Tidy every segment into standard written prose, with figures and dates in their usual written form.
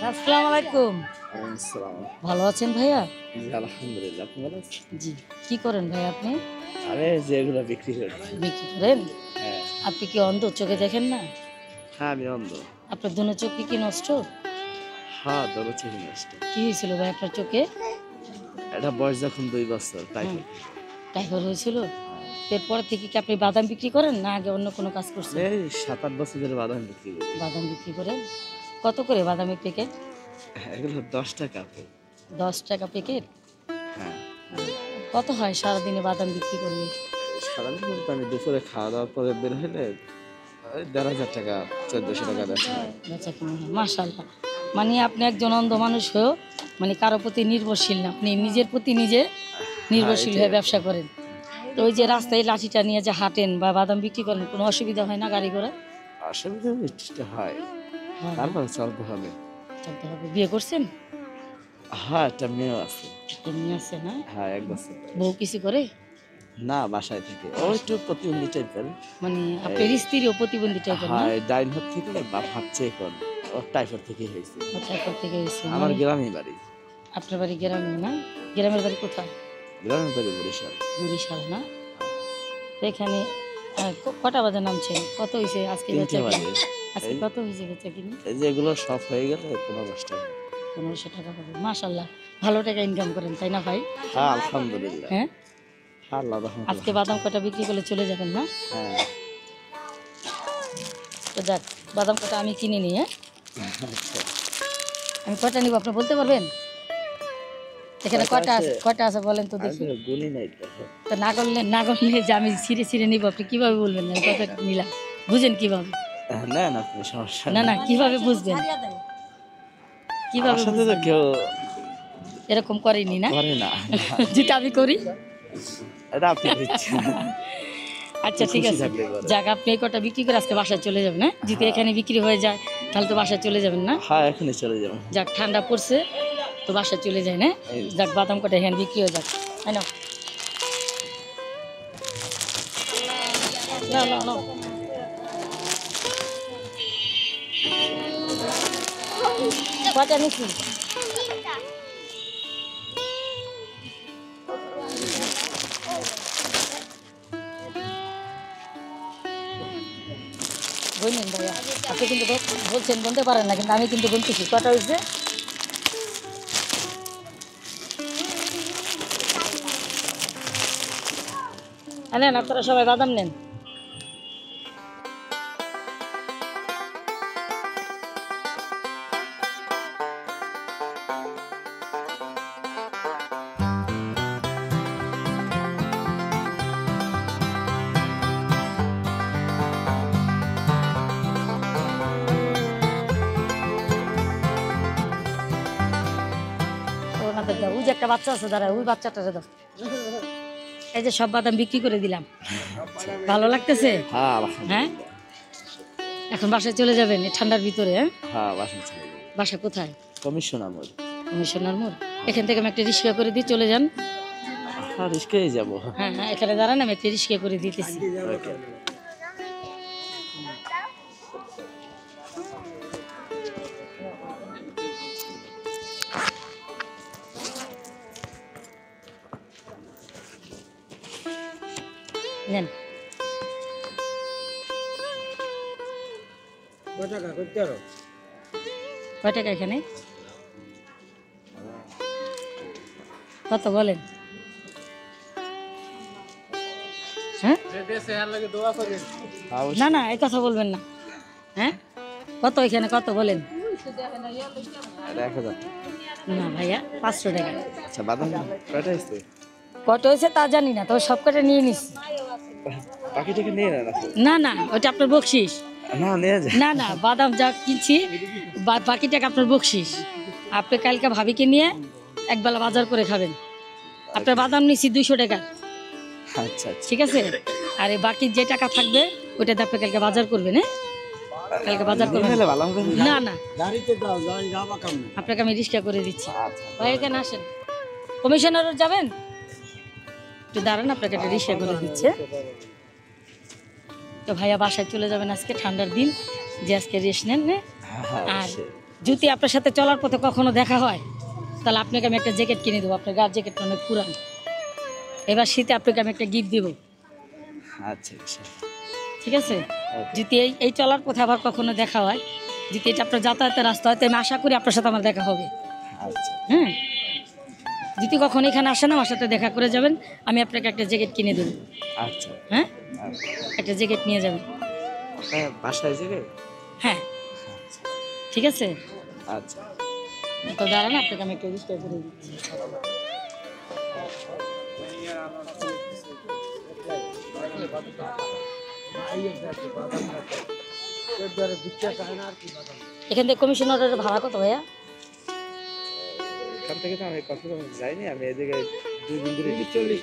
আসসালামু আলাইকুম। আসসালাম। ভালো আছেন ভাইয়া? জি, আলহামদুলিল্লাহ। আপনি ভালো আছেন? জি। কি করেন ভাই আপনি? আরে যেগুলো বিক্রি করি। বিক্রি করেন? হ্যাঁ। আপনি কি অন্ধ? চোখে দেখেন না? হ্যাঁ, আমি অন্ধ। আপনার দোনো চোখ কি নষ্ট? হ্যাঁ, দরদ চোখে নষ্ট। কি হয়েছিল ভাই আপনার চোখে? এটা বয়স যখন ২ বছর হুম, টাইফয়েড। টাইফয়েড হয়েছিল? হ্যাঁ। এরপর থেকে কি আপনি বাদাম বিক্রি করেন না আগে অন্য কোনো কাজ আমি করছেন? এই ৭-৮ বছর ধরে বাদাম বিক্রি করি। বাদাম বিক্রি করেন? কত করে বাদামের প্যাকেট? হ্যাঁ, এগুলো ১০ টাকা আপু। ১০ টাকা প্যাকেট? হ্যাঁ। কত হয় সারাদিনে বাদাম বিক্রি করলে? সারাদিন বলতে আমি দুপুরে খাওয়া-দাওয়ার পরে বের হইলে ওই ১,৫০০ টাকা ১,৪০০ টাকা বেচা হয়। বেচা কিনা হয়। মাশাআল্লাহ। মানে আপনি একজন অন্ধ মানুষ হয়েও মানে কারো প্রতি নির্ভরশীল না। আপনি নিজের প্রতি নিজে হ্যাঁ, নির্ভরশীল এটাই হয়ে আরকি। ব্যবসা করেন। তো ওই যে রাস্তায় লাঠিটা নিয়ে যে হাঁটেন বা বাদাম বিক্রি করেন কোনো অসুবিধা হয় না গাড়ি ঘোড়া? অসুবিধা একটু হয়। হয় না? তারপরে চলতে হবে। চলতে হবে। বিয়ে করছেন? হ্যাঁ, একটা মেয়েও আছে। এমনি আছে না? হ্যাঁ, ১ বছর বউ বয়স। কিছু করে? না, বাসায় থেকে। ও একটু প্রতিবন্ধী টাইপের। মানে এই আপনার স্ত্রীও প্রতিবন্ধী টাইপের না? হ্যাঁ, ডাইন হাত থেকে বাম হাত চেক কর। ওর টাইফয়েড থেকেই হয়েছে। আচ্ছা এরপর থেকে হয়েছে। আমার মানে গ্রামেই বাড়ি। আপনার বাড়ি গ্রামে না? গ্রামের বাড়ি কোথায়? গ্রামের বাড়ি বরিশাল। বরিশাল না? তো এখানে কটা বাজে নামছেন? কত হয়েছে আজকে ৩টে বেচা কিনা? বাজে। আজকে এই কত হয়েছে বেচা কিনা? এই যে এগুলো সব হয়ে গেলে ১৫-১০ টাকা। ১৫০০ টাকা হবে। মাশাআল্লাহ। ভালো টাকা ইনকাম করেন তাই না ভাই? হ্যাঁ, আলহামদুলিল্লাহ। হ্যাঁ? হ্যাঁ, আল্লাহর রহমতে আজকে বাদাম কটা বিক্রি করলে চলে যাবেন না? হ্যাঁ। তো যাক বাদাম কটা আমি কিনে নিই হ্যাঁ? আচ্ছা। আমি কটা নিব আপনি বলতে পারবেন? এখানে কয়টা কটা আছে? আছে? কটা আছে বলেন তো আমি দেখি। তো গুনি নাই তো। তো না করলে যে আমি ছিঁড়ে ছিঁড়ে নিব আপনি কিভাবে বলবেন আমি কত নিলাম? বুঝেন কিভাবে? নেন আপনি, সমস্যা না নেই। না কিভাবে বুঝবেন? আমার কিভাবে সাথে তো বুঝবেন? কেউ এরকম করেনি না? করে না। যেটা আমি করি? এটা আপনি দিচ্ছেন। আচ্ছা ঠিক খুশি আছে। থাকলে করে। যাক আপনি এই কটা বিক্রি করে আজকে বাসায় চলে যাবেন হ্যাঁ? যদি হ্যাঁ। এখানে বিক্রি হয়ে যায় তাহলে তো বাসায় চলে যাবেন না? হ্যাঁ, এখনই চলে যাবো। যাক ঠান্ডা পড়ছে তো বাসায় চলে যায় না? এই যাক বাদাম কটা এখানে বিক্রি হয়ে যাক তাই না? না না না কটা নিচ্ছি? বললেন ভাইয়া আপনি কিন্তু বলছেন বলতে পারেন না কিন্তু আমি কিন্তু বলতেছি কটা হয়েছে? নেন আপনারা সবাই বাদাম নেন। ওনাদের দাও ওই যে একটা বাচ্চা আছে দাঁড়া ওই বাচ্চাটারে দাও। এই যে সব বাদাম বিক্রি করে দিলাম। ভালো লাগতেছে? হ্যাঁ, হ্যাঁ আলহামদুলিল্লাহ। এখন বাসায় চলে যাবেন এই ঠান্ডার ভিতরে হ্যাঁ? হ্যাঁ, বাসায় চলে যাবো। বাসা কোথায়? কমিশন আমল। কমিশনার মোড়। এখান থেকে আমি একটা রিক্সা করে দিই চলে যান। হ্যাঁ, রিস্কেই যাবো। হ্যাঁ হ্যাঁ এখানে দাঁড়ান আমি একটা রিক্সা করে দিতেছি। ওকে। নেন কয় টাকা এখানে? কত বলেন? হ্যাঁ না না এই কথা বলবেন না। হ্যাঁ কত এখানে কত বলেন? এটা ১,০০০। না ভাইয়া ৫০০ টাকা। আচ্ছা, বাদাম কয়টা হয়েছে? কত হয়েছে তা জানি না তবে সব কটা নিয়ে নিচ্ছি। বাকিটাকে নিয়ে নেন আপনি। না না ওইটা আপনার বকশিস। না, নিয়ে যান। না না বাদাম যা কিনছি বাকি টাকা আপনার বকশিস। আপনি কালকে ভাবিকে নিয়ে একবেলা বাজার করে খাবেন। আপনার বাদাম নিচ্ছি ২০০ টাকা আচ্ছা, আচ্ছা। ঠিক আছে? আর এই বাকি যে টাকা থাকবে ওইটাতে আপনি কালকে বাজার করবেন হ্যাঁ? কালকে বাজার নিয়ে করবেন নিলে ভালো হবে না? না না আপনাকে আমি রিক্সা করে দিচ্ছি। আচ্ছা। ভাই এখানে আসেন কমিশনার যাবেন একটু দাঁড়ান আপনাকে একটা রিক্সা করে দিচ্ছে। তো ভাইয়া বাসায় চলে যাবেন আজকে ঠান্ডার দিন যে আজকে রেস্ট নেন হ্যাঁ? হ্যাঁ, আর অবশ্যই। যদি আপনার সাথে চলার পথে কখনো দেখা হয় তাহলে আপনাকে আমি একটা জ্যাকেট কিনে দেবো, আপনার গার জ্যাকেটটা অনেক পুরান। এবার শীতে আপনাকে আমি একটা গিফট দেবো, আচ্ছা ইনশাআল্লাহ। ঠিক আছে? যদি এই চলার পথে আবার কখনো দেখা হয়, যদি এটা আপনার যাতায়াতের রাস্তা হয়, তো আমি আশা করি আপনার সাথে আমার দেখা হবে। আচ্ছা হ্যাঁ, যদি কখনো এখানে আসেন আমার সাথে দেখা করে যাবেন, আমি আপনাকে একটা জ্যাকেট কিনে দেবো। আচ্ছা হ্যাঁ, আচ্ছা। একটা জ্যাকেট নিয়ে যাবেন। আপনার বাসায় যাবে? হ্যাঁ, ঠিক আছে। আচ্ছা তো দাঁড়ান, আপনাকে আমি একটা রিস্টার করে দিচ্ছি। এখান থেকে কমিশনারের ভাড়া কত ভাইয়া? এখান থেকে তো আমি কখনো যাইনি, আমি এদিকে 2 দিন ধরে 40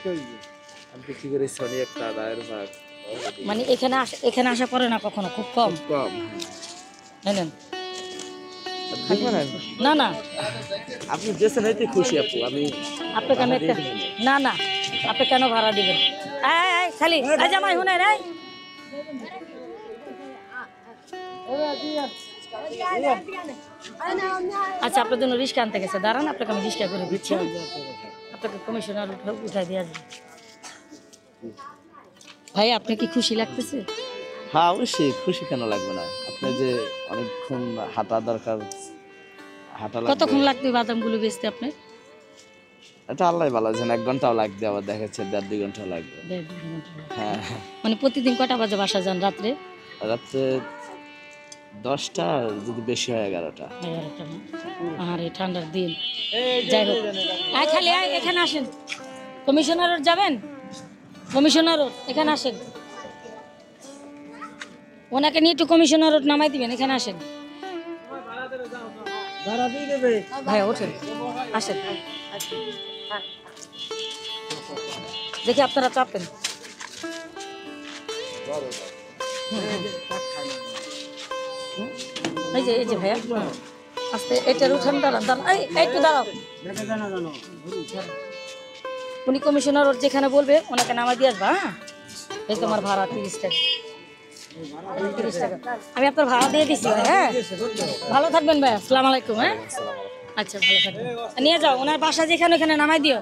আমি বিক্রি করি সনি একটা রায়ের ভাগ। মানে এখানে আসা পড়ে না কখনো, খুব কম। কম জানেন দেখবেন। না না, আপনি যেছেন হইতে খুশি আপু, আমি আপনাকে আমি একটা, না না, আপনি কেন ভাড়া দিবেন? খালি জামাই শুনে রে, আচ্ছা আপনার জন্য রিস্কা আনতে গেছে, দাঁড়ান আপনাকে আমি রিস্কা করে দিচ্ছি। আপনাকে কমিশনার উঠাই দিয়ে আসবে। ভাই আপনার কি খুশি লাগতেছে? হ্যাঁ অবশ্যই খুশি, কেন লাগবে না? আপনি যে অনেকক্ষণ হাঁটা দরকার, হাঁটা কতক্ষণ লাগবে, লাগবে বাদামগুলো বেচতে আপনি? এটা আল্লাহ ভালো জানে, 1 ঘন্টাও লাগবে, আবার দেখাচ্ছে 1.5-2 ঘন্টাও লাগবে। 1.5-2 ঘন্টা লাগবে। হ্যাঁ মানে প্রতিদিন কটা বাজে বাসা যান রাত্রে? রাত্রে 10টা, যদি বেশি হয় 11টা। 11টা না? আর এই ঠান্ডার দিন, যাই হোক। খালি এখানে আসেন, কমিশনার যাবেন, কমিশনার এখানে আসেন, ওনাকে নিয়ে একটু কমিশনার নামাই দিবেন, এখানে আসেন। ভাই ওঠেন, আসেন, দেখি আপনারা চাপেন। এই যে ভাইয়া আস্তে, এটার উঠান, দাঁড়ান দাঁড়ান, একটু দাঁড়াও। উনি কমিশনার যেখানে বলবে ওনাকে নামাই দিয়ে আসবা। হ্যাঁ, এই তোমার ভাড়া 30 টাকা। 30 টাকা আমি আপনার ভাড়া দিয়ে দিচ্ছি ভাই। হ্যাঁ, ভালো থাকবেন ভাই, আসসালামু আলাইকুম। হ্যাঁ আচ্ছা, ভালো থাকবেন, নিয়ে যাও, ওনার বাসা যেখানে ওখানে নামাই দিও।